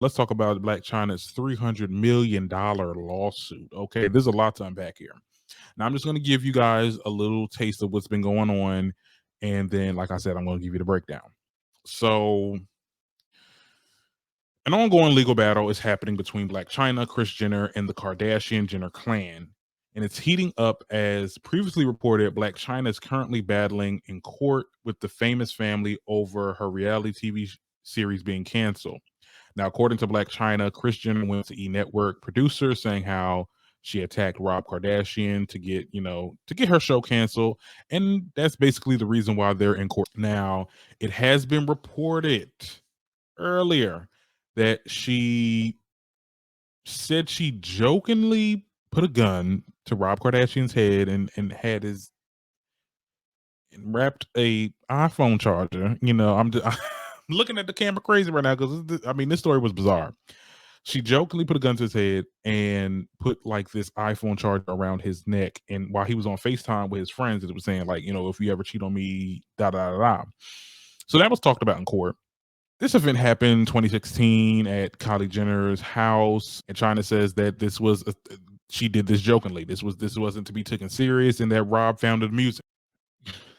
Let's talk about Blac Chyna's $300 million lawsuit. Okay, there's a lot to unpack here. Now, I'm just going to give you guys a little taste of what's been going on. And then, like I said, I'm going to give you the breakdown. So, an ongoing legal battle is happening between Blac Chyna, Kris Jenner, and the Kardashian Jenner clan. And it's heating up as previously reported. Blac Chyna is currently battling in court with the famous family over her reality TV series being canceled. Now, according to Blac Chyna, Kris Jenner went to E Network producer saying how she attacked Rob Kardashian to get her show canceled, and that's basically the reason why they're in court now. It has been reported earlier that she said she jokingly put a gun to Rob Kardashian's head and had his and wrapped a iPhone charger. I'm just, I'm looking at the camera crazy right now because this story was bizarre. She jokingly put a gun to his head and put like this iPhone charger around his neck. And while he was on FaceTime with his friends, it was saying like, if you ever cheat on me, da da da da. So that was talked about in court. This event happened 2016 at Kylie Jenner's house, and China says that she did this jokingly. This wasn't to be taken serious, and that Rob found it amusing.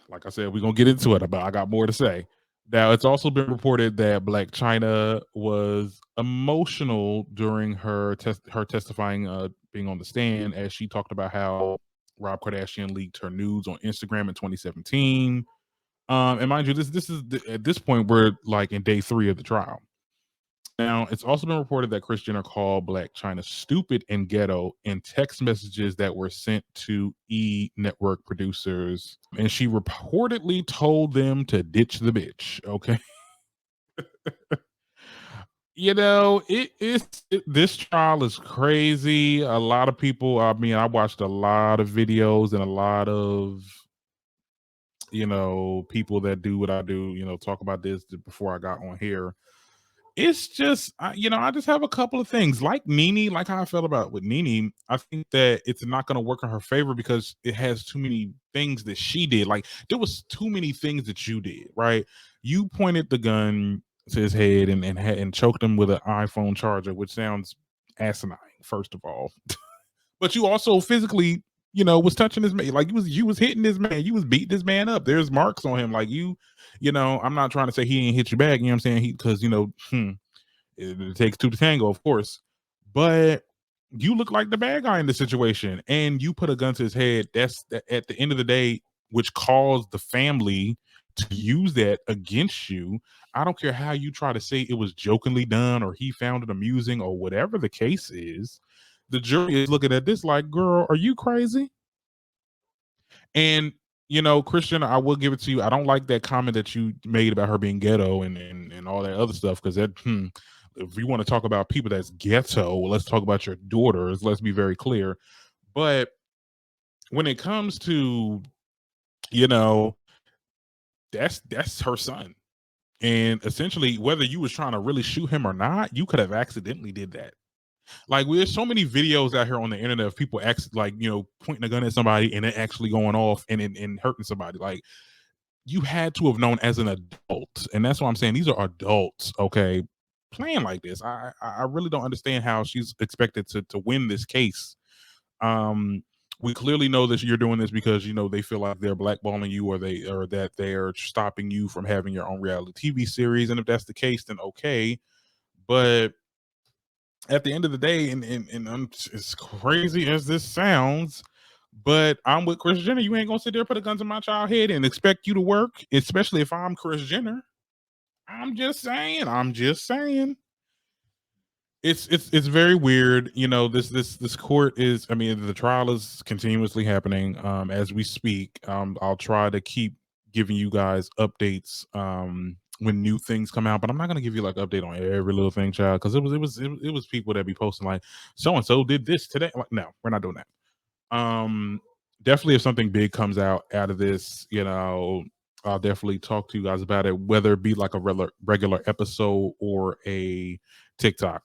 Like I said, we're gonna get into it, but I got more to say. Now, it's also been reported that Blac Chyna was emotional during her testifying, being on the stand, as she talked about how Rob Kardashian leaked her nudes on Instagram in 2017. And mind you, this is at this point we're like in day 3 of the trial. Now, it's also been reported that Kris Jenner called Blac Chyna stupid and ghetto in text messages that were sent to E Network producers, and she reportedly told them to ditch the bitch. Okay, this trial is crazy. A lot of people. I mean, I watched a lot of videos and a lot of people that do what I do. Talk about this before I got on here. It's just, I just have a couple of things like Nene, like how I felt about with Nene. I think that it's not going to work in her favor because it has too many things that she did. Like there was too many things that you did, right? You pointed the gun to his head and choked him with an iPhone charger, which sounds asinine, first of all. But you also physically, was touching his man. Like you was hitting this man. You was beating this man up. There's marks on him. Like I'm not trying to say he ain't hit you back. You know what I'm saying? Because it takes two to tango, of course. But you look like the bad guy in the situation, and you put a gun to his head. That's at the end of the day, which caused the family to use that against you. I don't care how you try to say it was jokingly done or he found it amusing or whatever the case is. The jury is looking at this like, girl, are you crazy? And Christian, I will give it to you. I don't like that comment that you made about her being ghetto and all that other stuff because if you want to talk about people that's ghetto, let's talk about your daughters. Let's be very clear. But when it comes to that's her son, and essentially whether you was trying to really shoot him or not, you could have accidentally did that. Like there's so many videos out here on the internet of people pointing a gun at somebody and it actually going off and hurting somebody. Like you had to have known as an adult, and that's what I'm saying. These are adults, okay, playing like this. I really don't understand how she's expected to win this case. We clearly know that you're doing this because they feel like they're blackballing you, or that they are stopping you from having your own reality TV series. And if that's the case, then okay. But at the end of the day, and as crazy as this sounds, but I'm with Kris Jenner. You ain't gonna sit there put a gun to my child head and expect you to work, especially if I'm Kris Jenner. I'm just saying. It's very weird. This court is. I mean, the trial is continuously happening as we speak. I'll try to keep giving you guys updates when new things come out, but I'm not gonna give you like update on every little thing, child, because it was people that be posting like so and so did this today. Like, no, we're not doing that. Definitely if something big comes out of this, I'll definitely talk to you guys about it, whether it be like a regular episode or a TikTok.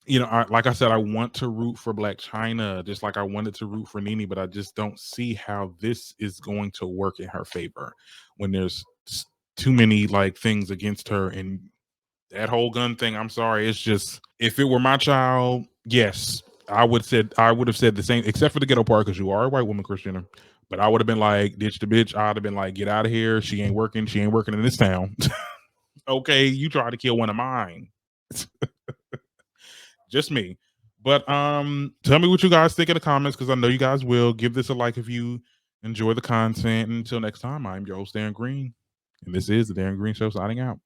Like I said, I want to root for Blac Chyna, just like I wanted to root for Nene, but I just don't see how this is going to work in her favor when there's too many like things against her. And that whole gun thing, I'm sorry, If it were my child, yes, I would have said the same, except for the ghetto part, because you are a white woman, Kris Jenner. But I would have been like, ditch the bitch. I'd have been like, get out of here. She ain't working. She ain't working in this town. Okay, you tried to kill one of mine. Just me. But tell me what you guys think in the comments, because I know you guys will. Give this a like if you enjoy the content. Until next time, I'm your host, Darren Green. And this is the Darren Green Show signing out.